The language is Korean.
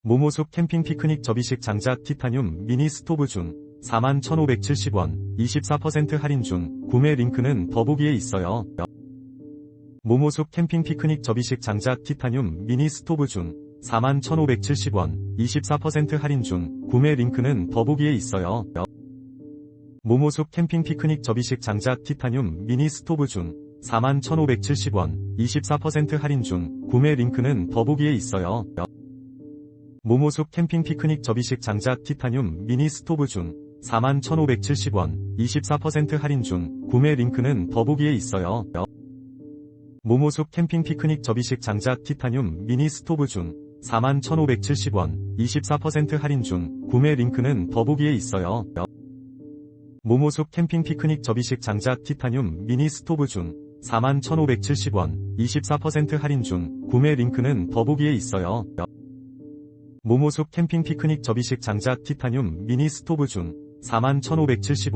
모모숲 캠핑 피크닉 접이식 장작 티타늄 미니 스토브 중 41,570원 24% 할인 중 구매 링크는 더보기에 있어요. 모모숲 캠핑 피크닉 접이식 장작 티타늄 미니 스토브 중 41,570원 24% 할인 중 구매 링크는 더보기에 있어요. 모모숲 캠핑 피크닉 접이식 장작 티타늄 미니 스토브 중 41,570원 24% 할인 중 구매 링크는 더보기에 있어요. 모모숲 캠핑 피크닉 접이식 장작 티타늄 미니 스토브 중 41,570원 24% 할인 중 구매 링크는 더보기에 있어요. 모모숲 캠핑 피크닉 접이식 장작 티타늄 미니 스토브 중 41,570원 24% 할인 중 구매 링크는 더보기에 있어요. 모모숲 캠핑 피크닉 접이식 장작 티타늄 미니 스토브 중 41,570원 24% 할인 중 구매 링크는 더보기에 있어요. 모모숲 캠핑 피크닉 접이식 장작 티타늄 미니 스토브 중 41,570원